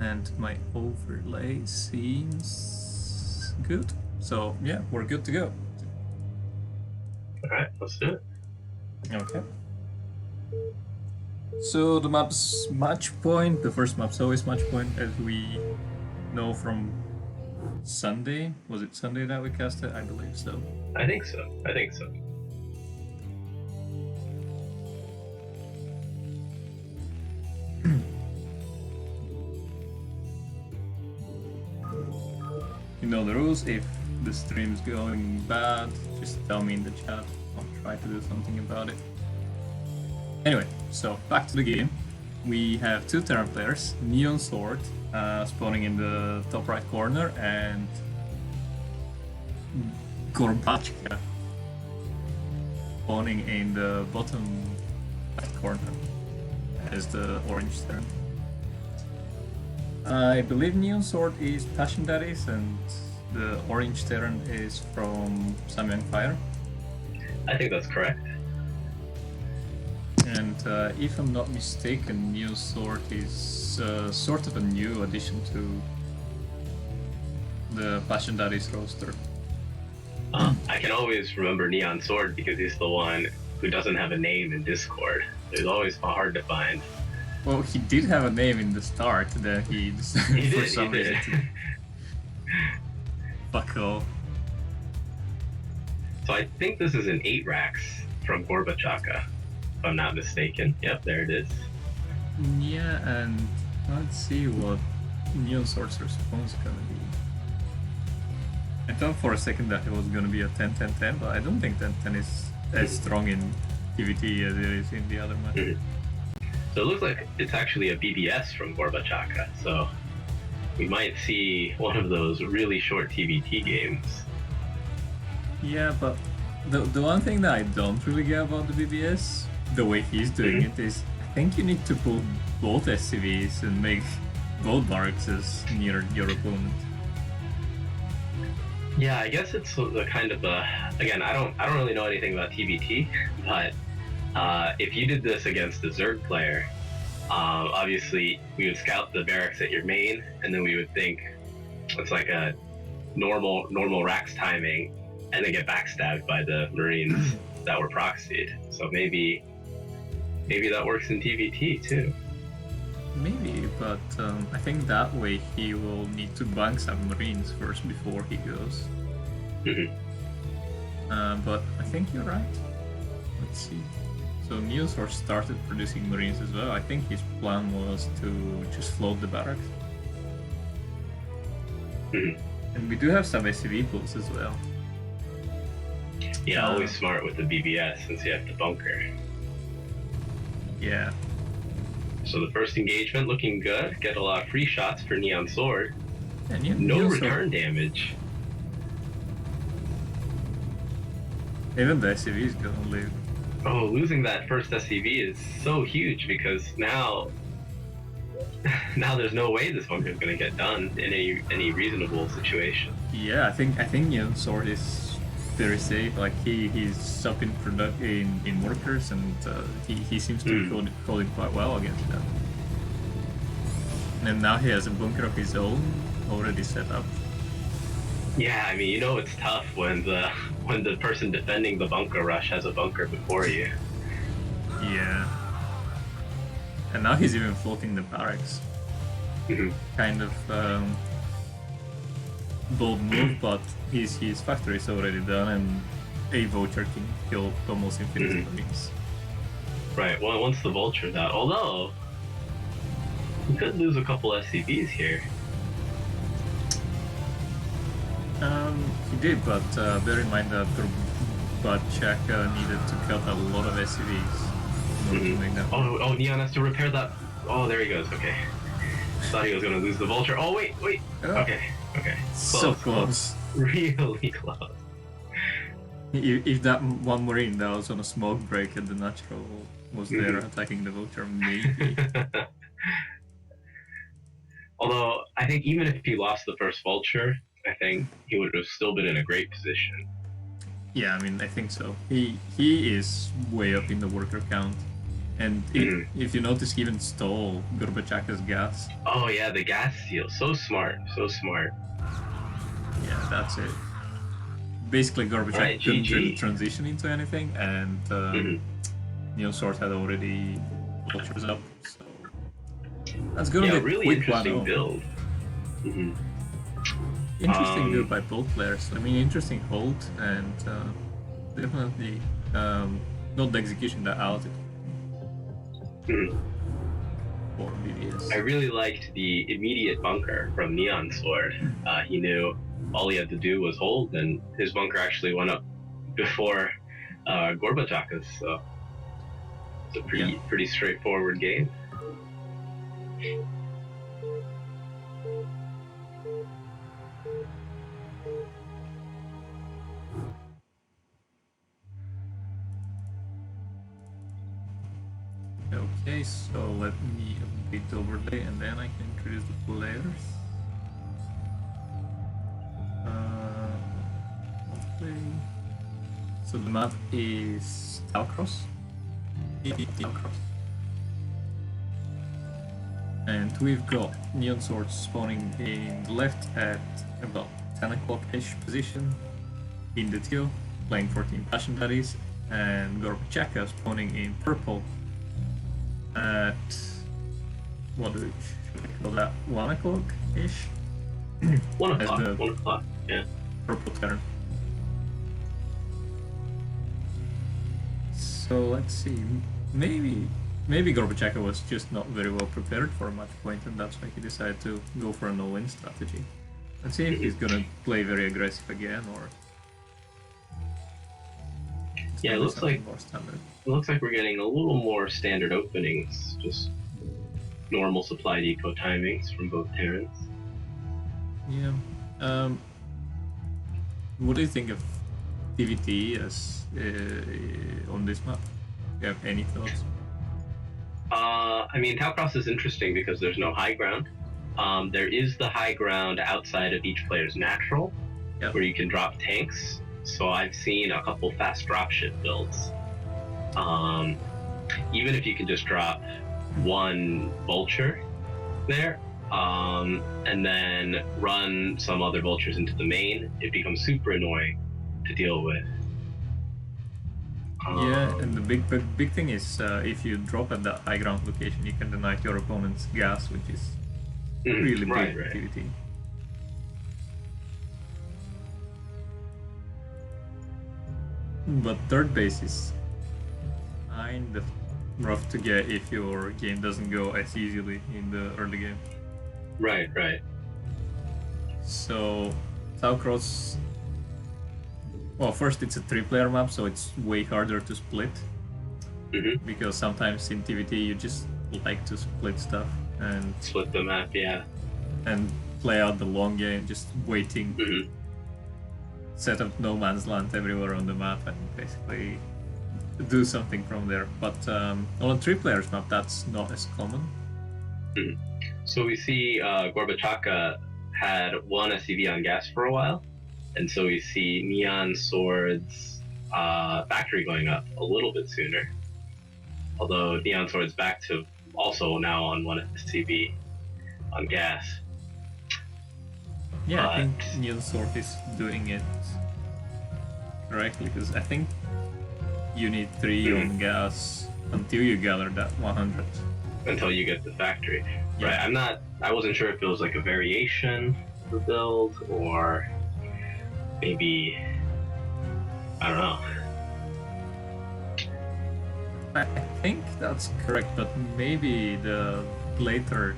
And my overlay seems good. So yeah, we're good to go. Alright, let's do it. Okay. So the map's match point. The first map's always match point, as we know from Sunday. Was it Sunday that we cast it? I believe so. I think so. You know the rules. If the stream's going bad, just tell me in the chat. I'll try to do something about it. Anyway, so back to the game. We have two Terran players, Neon Sword spawning in the top right corner, and Gorbachka spawning in the bottom right corner as the orange Terran. I believe Neon Sword is Passion Daddies, and the orange Terran is from Samyang Fire. I think that's correct. And if I'm not mistaken, Neon Sword is sort of a new addition to the Passion Daddies roster. I can always remember Neon Sword because he's the one who doesn't have a name in Discord. It's always hard to find. Well, he did have a name in the start, then he decided for some reason to fuck off. So I think this is an 8 racks from Gorbachaka, if I'm not mistaken. Yep, there it is. Yeah, and let's see what Neon Sword's response is gonna be. I thought for a second that it was gonna be a 10-10-10, but I don't think 10-10 is as strong in PvT as it is in the other match. So it looks like it's actually a BBS from Gorbachaka, so we might see one of those really short TVT games. Yeah, but the one thing that I don't really get about the BBS, the way he's doing it, is I think you need to pull both SCVs and make both barracks near your opponent. Yeah, I guess it's the kind of again, I don't really know anything about TVT, but if you did this against a Zerg player, obviously we would scout the barracks at your main, and then we would think it's like a normal racks timing, and then get backstabbed by the Marines that were proxied. So maybe that works in TVT too. Maybe, but I think that way he will need to bank some Marines first before he goes. But I think you're right. Let's see. So Neon Sword started producing Marines as well. I think his plan was to just float the barracks. And we do have some SCV pools as well. Yeah, always smart with the BBS since you have the bunker. Yeah. So the first engagement looking good. Get a lot of free shots for Neon Sword. Yeah, no Neon return Sword. Damage. Even the SCV is gonna live. Oh, losing that first SCV is so huge because now there's no way this bunker is gonna get done in any reasonable situation. Yeah, I think Neon Sword is very safe. Like he's up in workers, and he seems to be holding quite well against them. And now he has a bunker of his own already set up. Yeah, I mean, you know it's tough when the person defending the bunker rush has a bunker before you. Yeah. And now he's even floating the barracks. Kind of bold move, but his factory is already done, and a vulture can kill almost infinite Marines. Right, well, once the vulture's out, although he could lose a couple SCVs here. He did, but bear in mind that Gorbachaka needed to cut a lot of SCVs in order to make that. Oh, Neon has to repair that. Oh, there he goes. Okay. Thought he was gonna lose the vulture. Oh, wait. Oh. Okay. So close. Really close. If that one Marine that was on a smoke break and the natural was there attacking the vulture, maybe. Although, I think even if he lost the first vulture, I think he would have still been in a great position. Yeah, I mean, I think so. He is way up in the worker count. And if you notice, he even stole Gorbachaka's gas. Oh yeah, the gas steal. So smart. So smart. Yeah, that's it. Basically, Gorbachaka Right, couldn't GG. really transition into anything, and Neon Sword had already vultures up, so that's gonna be a really quick interesting 1-0. build. Interesting build by both players. I mean, interesting hold, and definitely not the execution that Alex for BBS. I really liked the immediate bunker from Neon Sword. He knew all he had to do was hold, and his bunker actually went up before Gorbachaka's, so it's a pretty straightforward game. Okay, so let me update the overlay and then I can introduce the players. Okay. So the map is Talcross. And we've got Neon Sword spawning in the left at about 10 o'clock-ish position in the teal, playing 14 Passion Daddies, and Gorbachaka spawning in purple at, what should we call that, 1 o'clock-ish? 1 o'clock, 1 o'clock, yeah. Purple turn. So let's see, maybe Gorbachaka was just not very well prepared for a match point, and that's why he decided to go for a no-win strategy. Let's see if he's gonna play very aggressive again, or... Yeah, it looks like more standard. It looks like we're getting a little more standard openings, just normal supply depot timings from both Terrans. Yeah. What do you think of TVT as on this map? Do you have any thoughts? I mean, Talcross is interesting because there's no high ground. There is the high ground outside of each player's natural, where you can drop tanks. So I've seen a couple fast dropship builds. Even if you can just drop one vulture there, and then run some other vultures into the main, it becomes super annoying to deal with. Yeah, and the big thing is if you drop at that high ground location, you can deny your opponent's gas, which is really big activity. But third base is kind of rough to get if your game doesn't go as easily in the early game. Right. So, Talcross... Well, first it's a 3-player map, so it's way harder to split. Because sometimes in TVT you just like to split stuff and... Split the map, yeah. And play out the long game, just waiting. Set up no man's land everywhere on the map and basically do something from there. But on a 3-players map, that's not as common. So we see Gorbachaka had one SCV on gas for a while, and so we see Neon Sword's factory going up a little bit sooner. Although Neon Sword's back to also now on one SCV on gas. Yeah, I think Neon Sword is doing it correctly, because I think you need 3 on gas until you gather that 100. Until you get the factory. Yeah. Right, I wasn't sure if it was like a variation of the build, or maybe, I don't know. I think that's correct, but maybe the later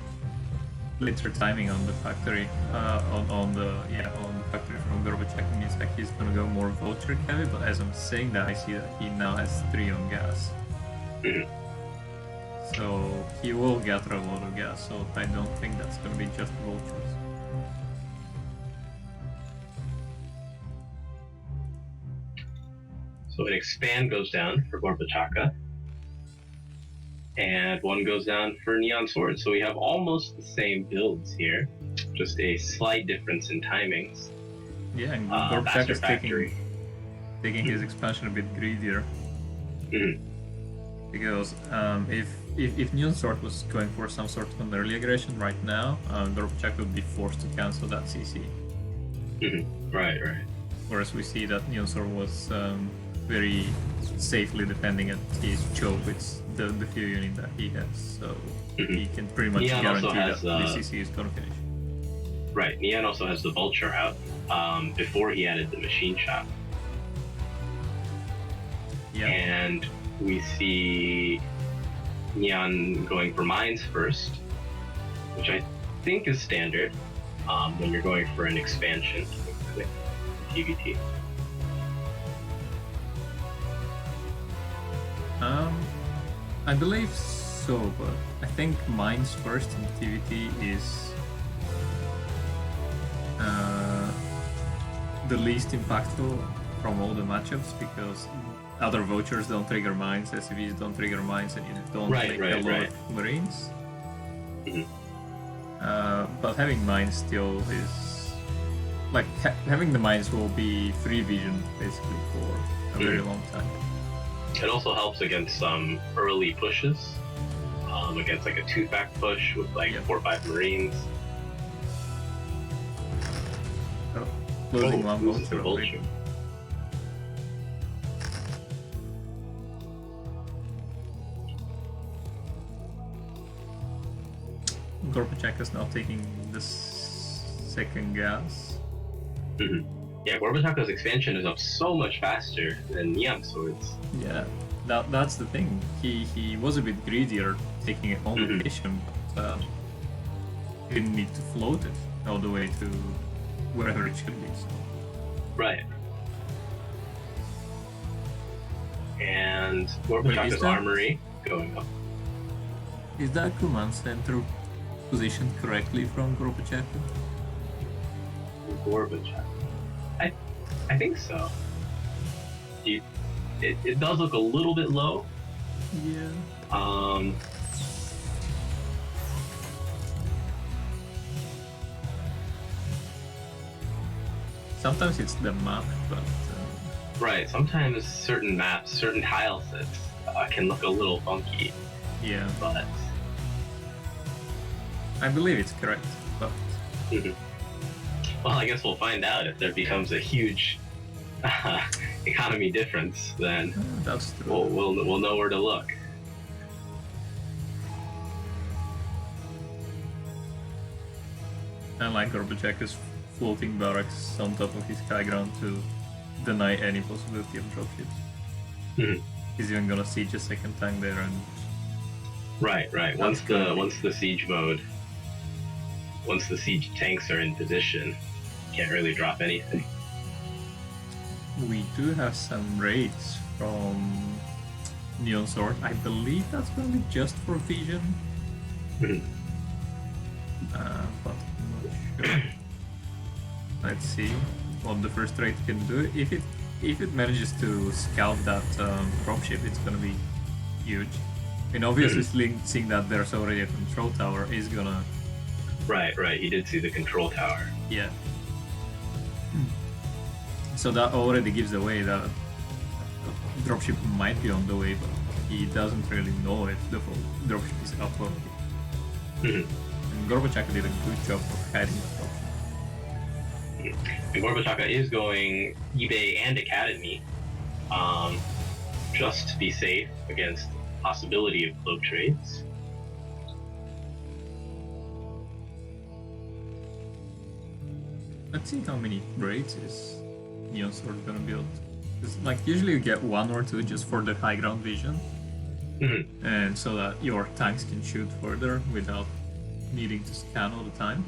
timing on the factory, on the factory from Gorbachaka means like he's gonna go more vulture heavy. But as I'm saying that, I see that he now has 3 on gas, so he will gather a lot of gas. So I don't think that's gonna be just vultures. So an expand goes down for Gorbachaka, and 1 goes down for Neon Sword. So we have almost the same builds here, just a slight difference in timings. Yeah, and Gorbachaka is taking his expansion a bit greedier. Because if Neon Sword was going for some sort of an early aggression right now, Gorbachev would be forced to cancel that CC. Right. Whereas we see that Neon Sword was very safely defending at his choke with the few unit that he has, so he can pretty much Neon also guarantee has, that the CC is gonna finish. Right, Neon also has the Vulture out before he added the Machine Shop. Yeah. And we see Neon going for mines first, which I think is standard when you're going for an expansion with TBT. I believe so, but I think mines first in TVT is the least impactful from all the matchups because other vouchers don't trigger mines, SCVs don't trigger mines, and you don't make a lot of marines. But having mines still is like having the mines will be free vision basically for a very long time. It also helps against some early pushes, against like a 2-back push with like 4 or 5 marines. Losing one vulture. Gorbachev is now taking the second gas. Yeah, Gorbacheva's expansion is up so much faster than Neon Sword's. Yeah, that's the thing. He was a bit greedier taking it on location, but he didn't need to float it all the way to wherever it should be. So. Right. And Gorbacheva's armory going up. Is that command center positioned correctly from Gorbachev? Gorbachev. I think so. It does look a little bit low. Yeah. Sometimes it's the map, but... Right, sometimes certain maps, certain tile sets can look a little funky. Yeah. But... I believe it's correct, but... Well, I guess we'll find out if there becomes a huge economy difference. Then that's true. We'll know where to look. And like Gorbachev's floating barracks on top of his high ground to deny any possibility of dropships. He's even gonna siege a second tank there and. Right. Once the siege mode. Once the siege tanks are in position, can't really drop anything. We do have some raids from Neon Sword. I believe that's going to be just for vision. But I'm not sure. Let's see what the first raid can do. If it manages to scout that dropship, it's going to be huge. And obviously, seeing that there's already a control tower is gonna. Right. He did see the control tower. Yeah. So that already gives away that dropship might be on the way, but he doesn't really know if the full dropship is up already. And Gorbachev did a good job of hiding the dropship. And Gorbachev is going eBay and Academy, just to be safe against possibility of cloak trades. Let's see how many raids is Neon Sword gonna build. Because like usually you get 1 or 2 just for the high ground vision, and so that your tanks can shoot further without needing to scan all the time.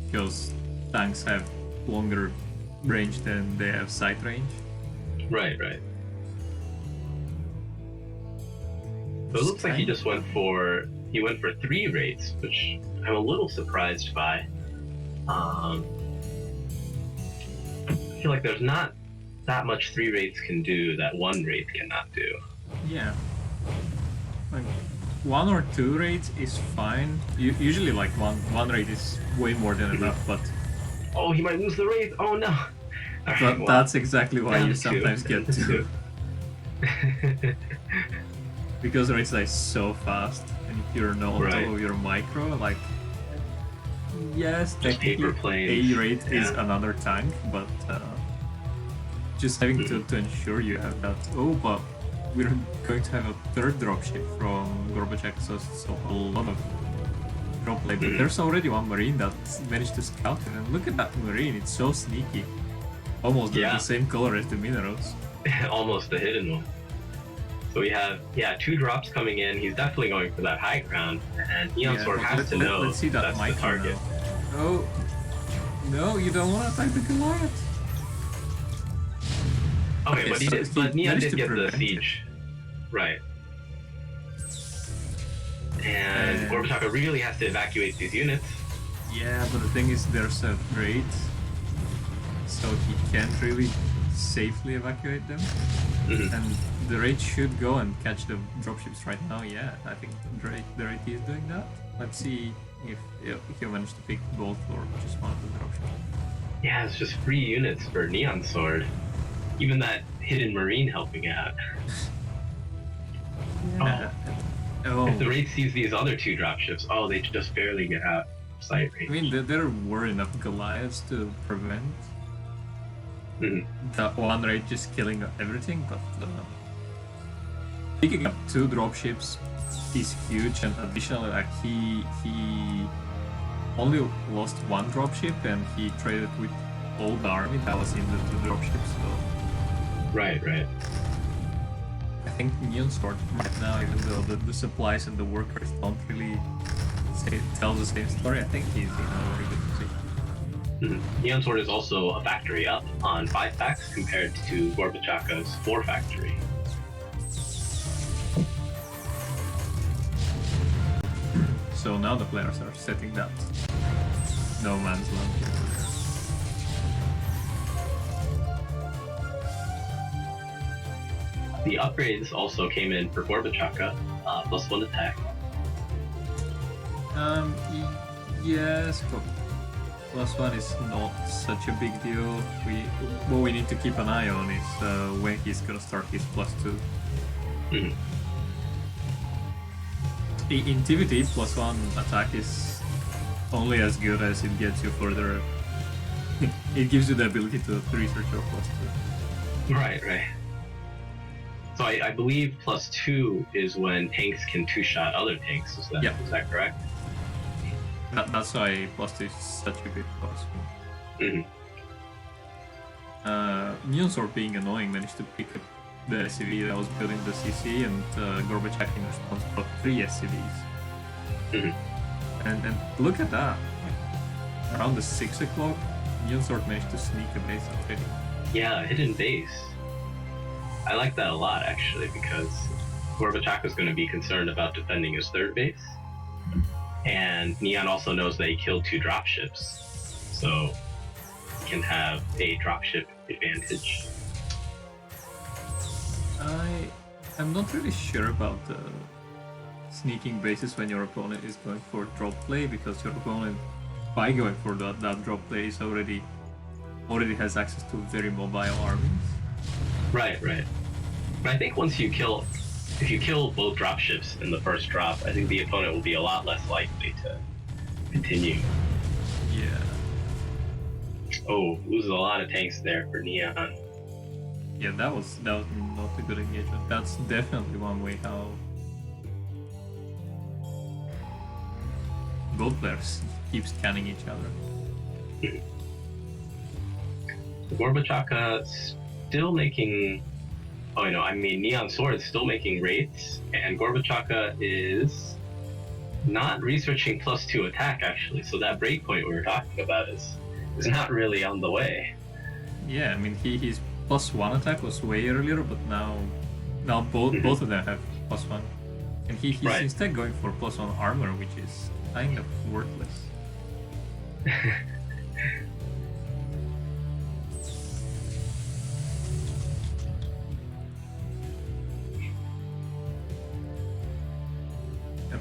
Because tanks have longer range than they have sight range. Right. But it looks like he just went for 3 raids, which I'm a little surprised by. I feel like there's not that much 3 raids can do that 1 raid cannot do. Yeah. Like 1 or 2 raids is fine. Usually like one raid is way more than enough, but... Oh, he might lose the raid! Oh no! But that's exactly why you sometimes get 2. Because the race is so fast, and if you're not on top Right. of your micro, like, yes, Just paper technically planes. A rate is Yeah. another tank, but just having to ensure you have that. Oh, but we're going to have a third dropship from Gorbachev, so a lot of drop play. But there's already one Marine that managed to scout it, and look at that Marine, it's so sneaky. Almost the same color as the minerals. Almost the hidden one. So we have, 2 drops coming in. He's definitely going for that high ground, and Neon Sword has to know let's see that that's the micro target. now. Oh, no, you don't want to attack the Goliath. Okay, but, so he but Neon managed did to get the prevent it. siege. Right. And Gorbachev really has to evacuate these units. Yeah, but the thing is, there's a raid, so he can't really safely evacuate them. And the raid should go and catch the dropships right now. Yeah, I think the raid is doing that. Let's see if he'll manage to pick both or just one of the dropships. Yeah, it's just 3 units for Neon Sword. Even that hidden Marine helping out. If the raid sees these other 2 dropships, they just barely get out of sight range. I mean, there were enough Goliaths to prevent that one raid just killing everything, but picking up 2 dropships is huge, and additionally, like, he only lost 1 dropship, and he traded with all the army that was in the dropship, so... Right. I think Neon Sword right now, even though the supplies and the workers don't really tell the same story, I think he's in a very good position. Neon Sword is also a factory up on 5 packs compared to Gorbachaka's 4 factory. So now the players are setting that no man's land. The upgrades also came in for Gorbachaka, +1 attack. Yes, but +1 is not such a big deal. What we need to keep an eye on is when he's gonna start his +2. In TVT, +1 attack is only as good as it gets you further. It gives you the ability to research your +2. Right. So I believe +2 is when tanks can 2-shot other tanks. Is that correct? That's why +2 is such a good plus. Neon Sword, being annoying, managed to pick up the SCV that was building the CC, and Gorbachev in response brought 3 SCVs. And look at that. Around the 6 o'clock, Neon Sword managed to sneak a base already. Yeah, hidden base. I like that a lot, actually, because Gorbachaka is going to be concerned about defending his 3rd base. And Neon also knows that he killed 2 dropships, so he can have a dropship advantage. I'm not really sure about the sneaking bases when your opponent is going for drop play, because your opponent, by going for that drop play, is already has access to very mobile armies. Right. But I think if you kill both dropships in the first drop, I think the opponent will be a lot less likely to continue. Yeah. Oh, loses a lot of tanks there for Neon. Yeah, that was not a good engagement. That's definitely one way how gold players keep scanning each other. Gorbachaka still making... Neon Sword is still making raids, and Gorbachaka is not researching +2 attack, actually, so that breakpoint we were talking about is not really on the way. Yeah, I mean, his +1 attack was way earlier, but now both of them have +1. And he's instead going for +1 armor, which is kind of worthless.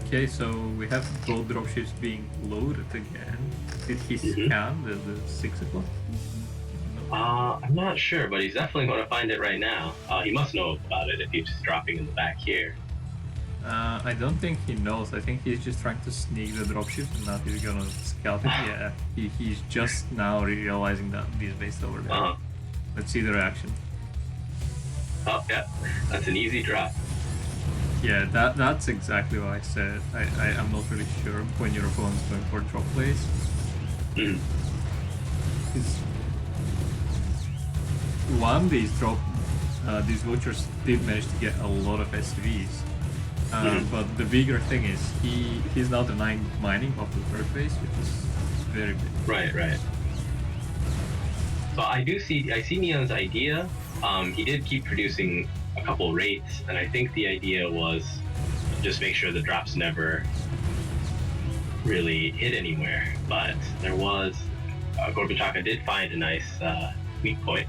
Okay, so we have both dropships being loaded again. Did he scan the 6 o'clock? I'm not sure, but he's definitely going to find it right now. He must know about it if he's just dropping in the back here. I don't think he knows. I think he's just trying to sneak the dropship and now he's gonna scout it. Yeah, he's just now realizing that he's based over there. Let's see the reaction. Oh, yeah, that's an easy drop. Yeah, that's exactly what I said. I'm not really sure when your opponent's going for drop plays. One, these vouchers did manage to get a lot of SCVs. But the bigger thing is he's now denying mining of the third base, which is very big. Right. So I see Neon's idea. He did keep producing a couple rates, and I think the idea was just make sure the drops never really hit anywhere. But there was Gorbachaka did find a nice weak point.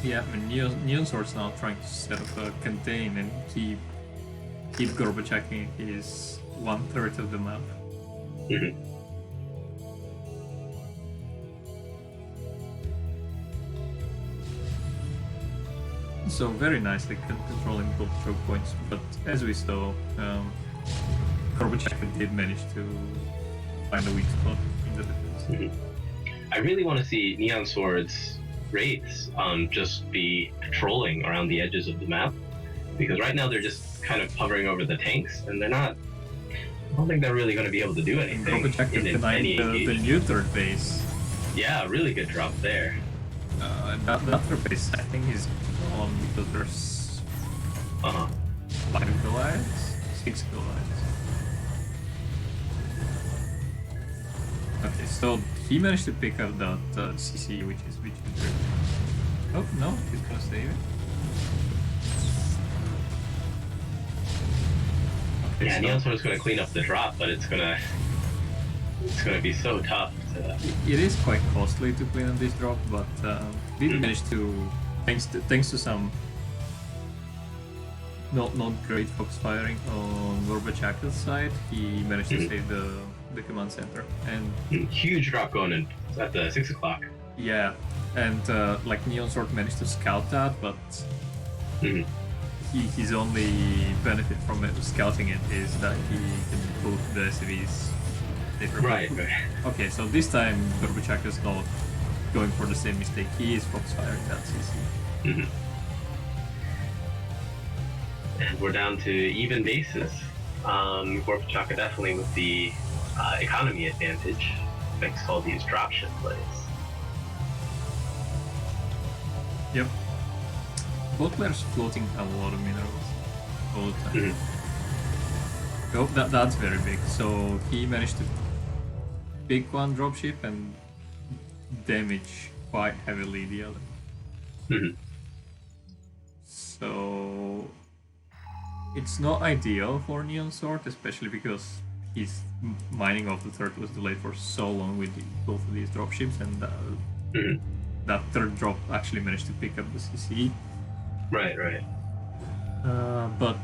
Yeah, and Neon Sword's now trying to set up a contain and keep Gorbachaka is 1/3 of the map. So very nicely controlling both choke points, but as we saw, Gorbachaka did manage to find a weak spot in the defense. I really want to see Neon Sword's rates just be patrolling around the edges of the map, because right now they're just kind of hovering over the tanks, and they're not. I don't think they're really going to be able to do anything. In any the new third base. Yeah, really good drop there. That third base I think is on because there's 5 Goliaths, 6 Goliaths. Okay, so he managed to pick up that CC, which is good. Oh no, he's gonna save it. Okay, Yeah, so Neon Sword is going to clean up the drop, but it's gonna be so tough. It is quite costly to clean up this drop, but we managed to, thanks to some not great fox firing on Gorbachaka's side, he managed to save the command center. And huge drop going in at the 6 o'clock. Yeah, and like Neon Sword managed to scout that, but his only benefit from scouting it is that he can put the SCVs. Right. Okay, so this time Gorbachaka is not going for the same mistake. He is fox firing that CC. And we're down to even bases. Gorbachaka definitely with the economy advantage, thanks to all these dropship plays. Yep. Both players floating a lot of minerals all the time. Oh, that's very big. So he managed to pick one dropship and damage quite heavily the other. So it's not ideal for Neon Sword, especially because his mining of the third was delayed for so long with both of these dropships, and that third drop actually managed to pick up the CC. Right. But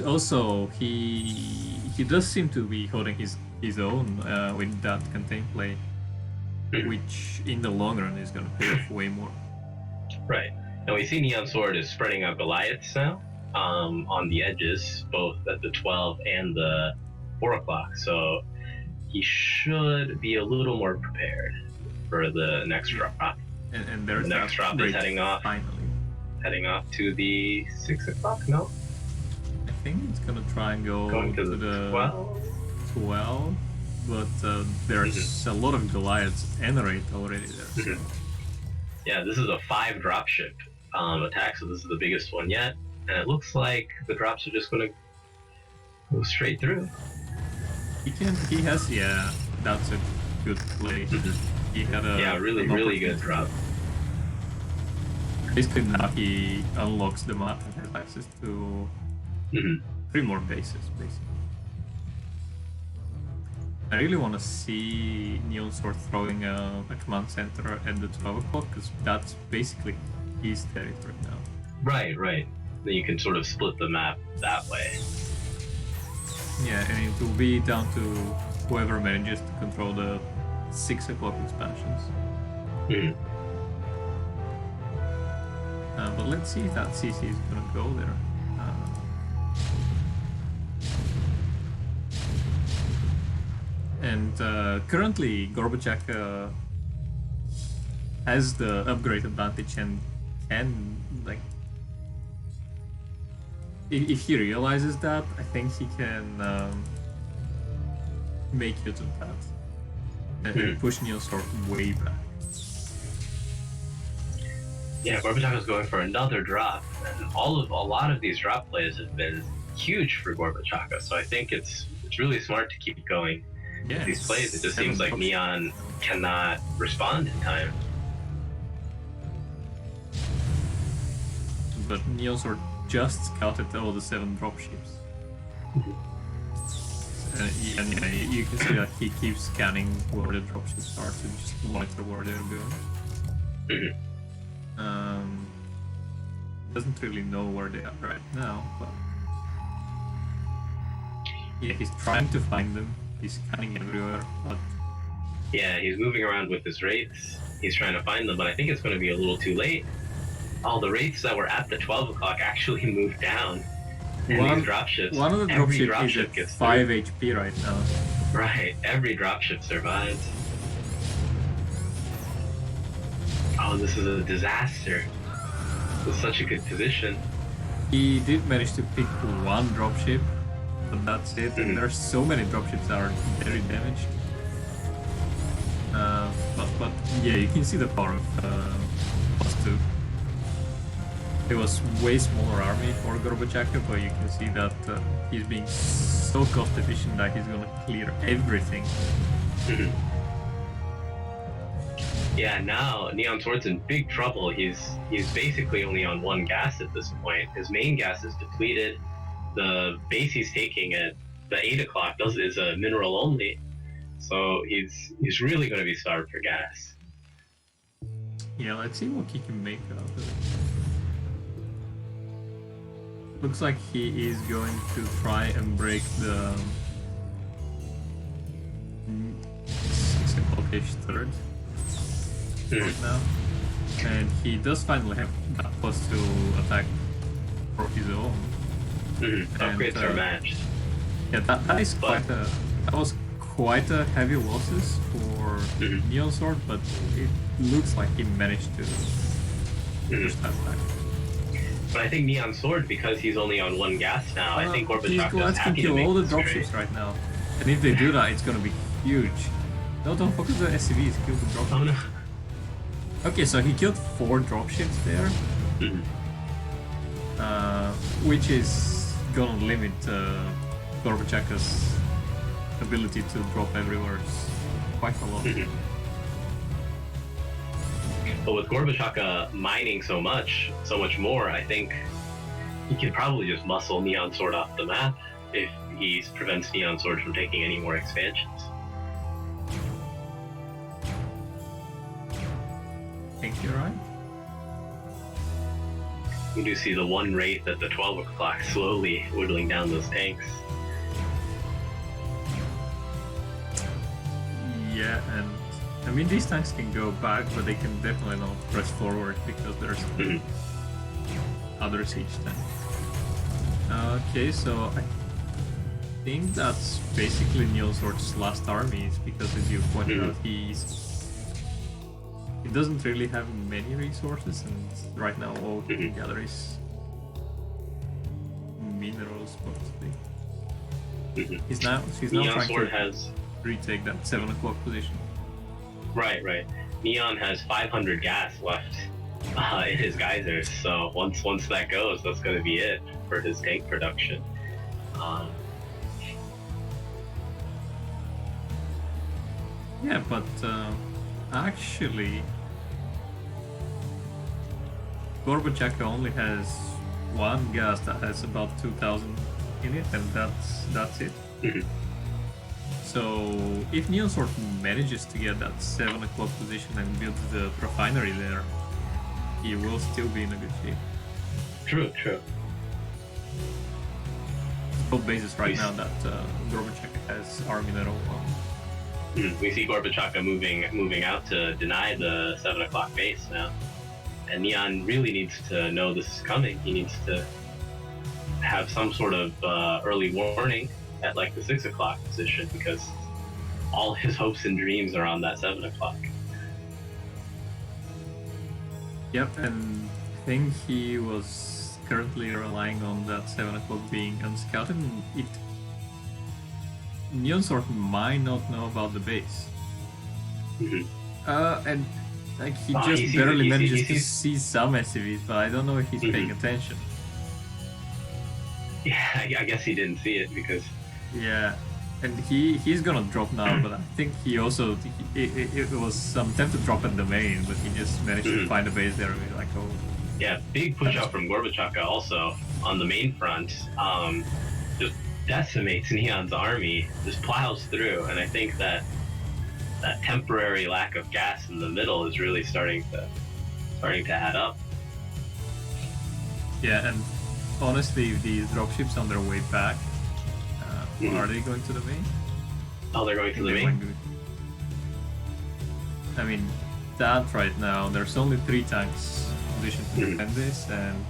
also he does seem to be holding his own with that contain play, which in the long run is going to pay off way more. Right. Now we see Neon Sword is spreading out Goliaths now on the edges, both at the 12 and the 4 o'clock. So he should be a little more prepared for the next drop. And there's the next drop is heading off. Finally. Heading off to the 6 o'clock, no? I think it's gonna try and go to the 12, but there's a lot of Goliaths and Wraith already there. So. Yeah, this is a 5 dropship attack, so this is the biggest one yet. And it looks like the drops are just gonna go straight through. He has, yeah, that's a good play. He had a really good drop. Basically now he unlocks the map and has access to 3 more bases, basically. I really want to see Neon Sword throwing a command center at the 12 o'clock, because that's basically his territory now. Right. Then you can sort of split the map that way. Yeah, and it will be down to whoever manages to control the 6 o'clock expansions. Mhm. But let's see if that CC is gonna go there. And currently, Gorbachev has the upgrade advantage and can, like, if he realizes that, I think he can make use of that and push Neosort way back. Yeah, Gorbachev is going for another drop, and a lot of these drop plays have been huge for Gorbachev. So I think it's really smart to keep going Yeah, with these plays. It just seems like drop Neon cannot respond in time. But Neosort just scouted all the 7 dropships. And yeah, you can see that he keeps scanning where the dropships are to just monitor where they're going. Doesn't really know where they are right now, but yeah, he's trying to find them. He's scanning everywhere, but yeah, he's moving around with his wraiths. He's trying to find them, but I think it's going to be a little too late. All the wraiths that were at the 12 o'clock actually moved down. And these dropships, one of the dropships is at 5 HP right now. Right, every dropship survives. Oh, this is a disaster. This is such a good position. He did manage to pick 1 dropship, but that's it. And there's so many dropships that are very damaged. But yeah, you can see the power of +2. It was way smaller army for Gorbachev, but you can see that he's being so cost efficient that he's gonna clear everything. Yeah, now Neon Sword's in big trouble. He's basically only on 1 gas at this point. His main gas is depleted. The base he's taking at the 8 o'clock is a mineral only, so he's really going to be starved for gas. Yeah, let's see what he can make out of it. Looks like he is going to try and break the simple-ish third right now. And he does finally have that +2 attack for his own. Upgrades are matched. Yeah, that is that was quite a heavy losses for Neon Sword, but it looks like he managed to push that back. But I think Neon Sword, because he's only on 1 gas now, I think Gorbachev is happy to kill make all the this dropships trade. right now. And if they do that, it's gonna be huge. No, don't focus on the SCVs, kill the dropships. Oh no. Okay, so he killed 4 dropships there. Which is gonna limit Gorbachev's ability to drop everywhere quite a lot. But with Gorbachev mining so much more, I think he can probably just muscle Neon Sword off the map if he prevents Neon Sword from taking any more expansions. I think you're right. You do see the 1 wraith at the 12 o'clock slowly whittling down those tanks. Yeah, and I mean these tanks can go back, but they can definitely not press forward because there's other siege tanks. Okay, so I think that's basically Neon Sword's last armies because, as you pointed out, he doesn't really have many resources, and right now all he can gather is minerals, mostly. He's now trying to retake that 7 o'clock position. Right. Neon has 500 gas left in his geysers, so once that goes, that's going to be it for his tank production. Yeah, but actually, Gorbachev only has 1 gas that has about 2,000 in it, and that's it. So if Neon Sword manages to get that 7 o'clock position and build the refinery there, he will still be in a good shape. True. Both bases right now that Gorbachev has are mineral on. We see Gorbachaka moving out to deny the 7 o'clock base now. And Neon really needs to know this is coming. He needs to have some sort of early warning at like the 6 o'clock position, because all his hopes and dreams are on that 7 o'clock. Yep, and I think he was currently relying on that 7 o'clock being unscouted. Neon Sword might not know about the base. And like he just barely manages to see some SCVs, but I don't know if he's paying attention. Yeah, I guess he didn't see it because... Yeah, and he's gonna drop now, but I think he also... It was some attempt to drop at the main, but he just managed to find a base there and be like, oh... Yeah, big push out from Gorbachaka also on the main front. Just decimates Neon's army, just plows through, and I think that temporary lack of gas in the middle is really starting to add up. Yeah, and honestly, the dropships on their way back, are they going to the main? Oh, they're going to the main? I mean, that right now, there's only 3 tanks positioned to defend this, and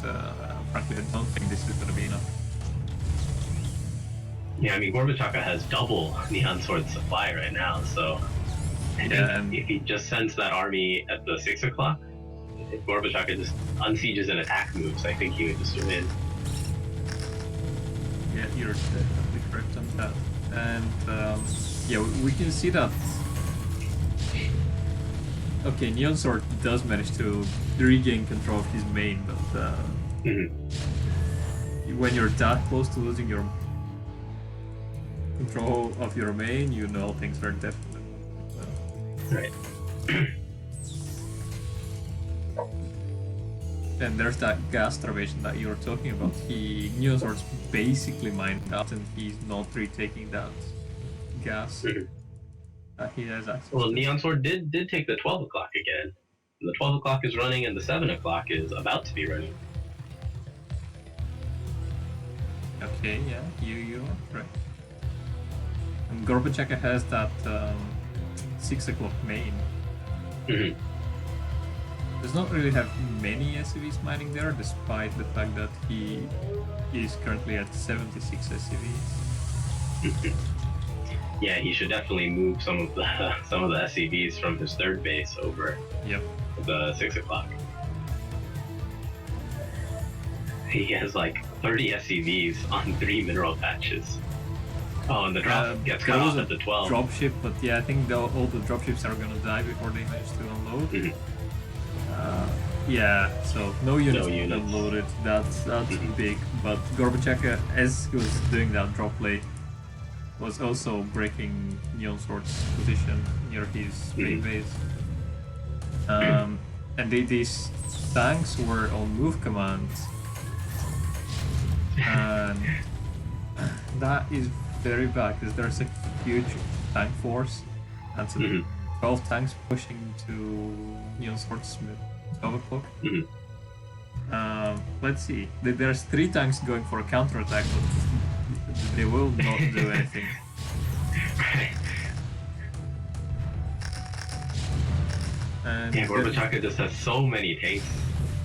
frankly, I don't think this is going to be enough. Yeah, I mean, Gorbachaka has double Neon Sword's supply right now, so I think if he just sends that army at the 6 o'clock, if Gorbachaka just unsieges and attack moves, I think he would just win. Yeah, you're definitely correct on that. And yeah, we can see that. Okay, Neon Sword does manage to regain control of his main, but when you're that close to losing your control of your main, you know things are definitely right. And there's that gas starvation that you were talking about. Neon Sword's basically mined out, and he's not retaking that gas that he has access to. Well, Neon Sword did take the 12 o'clock again. The 12 o'clock is running, and the 7 o'clock is about to be running. Okay, yeah, you are correct. And Gorbachaka has that 6 o'clock main. Does not really have many SCVs mining there, despite the fact that he is currently at 76 SCVs. Yeah, he should definitely move some of the SCVs from his third base over to the 6 o'clock. He has like 30 SCVs on 3 mineral patches. Oh, and the drop gets cut off at the 12. Dropship, but yeah, I think all the dropships are gonna die before they manage to unload. Yeah, so no units unloaded. That's big. But Gorbachaka, as he was doing that drop play, was also breaking Neon Sword's position near his main base. And these tanks were on move commands, and that is very bad because there's a huge tank force. That's 12 tanks pushing to Neon Sword's 12 o'clock. Let's see. There's 3 tanks going for a counterattack, but they will not do anything. And yeah, Gorbachaka just has so many tanks,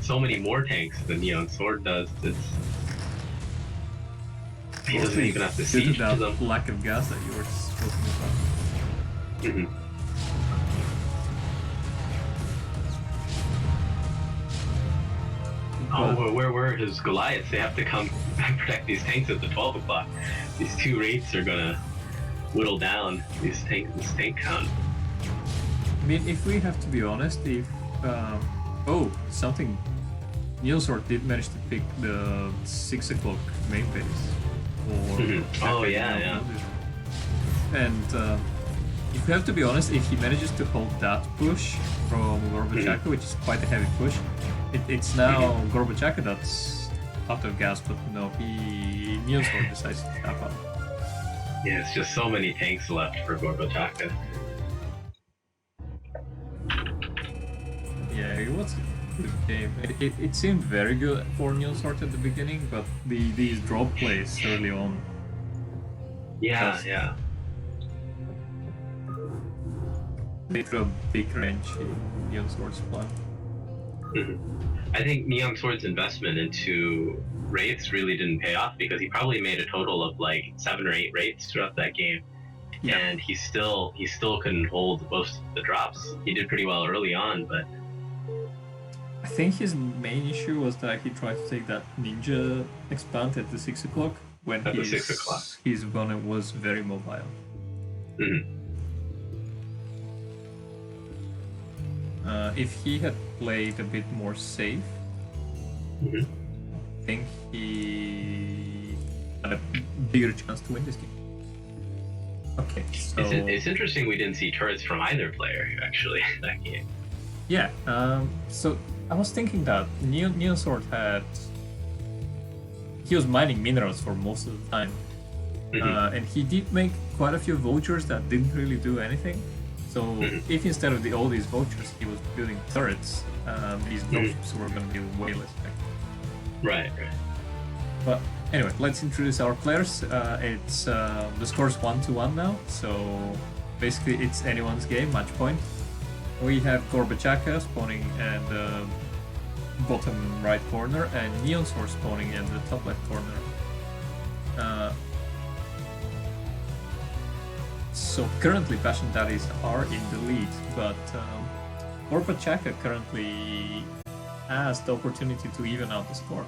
so many more tanks than Neon Sword does. He doesn't even have to siege to them. Lack of gas that you were talking about. Oh, where were his Goliaths? They have to come and protect these tanks at the 12 o'clock. These 2 wraiths are gonna whittle down this tank count. I mean, if we have to be honest, if something, Neon Sword did manage to pick the 6 o'clock main base. Oh yeah. And if we have to be honest, if he manages to hold that push from Gorbachaka, which is quite a heavy push, it's now Gorbachaka that's out of gas, but no, Neon Sword decides to tap out. Yeah, it's just so many tanks left for Gorbachaka. Yeah, it was a good game. It seemed very good for Neon Sword at the beginning, but these drop plays early on. Yeah. they threw a big wrench in Neon Sword's plan. I think Neon Sword's investment into wraiths really didn't pay off because he probably made a total of like 7 or 8 wraiths throughout that game, and he still couldn't hold most of the drops. He did pretty well early on, but I think his main issue was that he tried to take that ninja expand at the 6 o'clock when at the 6 o'clock. His opponent was very mobile. If he had played a bit more safe, I think he had a bigger chance to win this game. Okay, so it's interesting we didn't see turrets from either player actually that game. Yeah, so I was thinking that Neon Sword he was mining minerals for most of the time, and he did make quite a few vultures that didn't really do anything. So if instead of all these vultures he was building turrets, these dropships were going to be way less effective. Right. But anyway, let's introduce our players. It's the score's 1-1 now, so basically it's anyone's game, match point. We have Gorbachaka spawning at the bottom right corner and Neon Sword spawning in the top left corner. So currently Bash and Daddies are in the lead, but Gorbachaka currently has the opportunity to even out the score.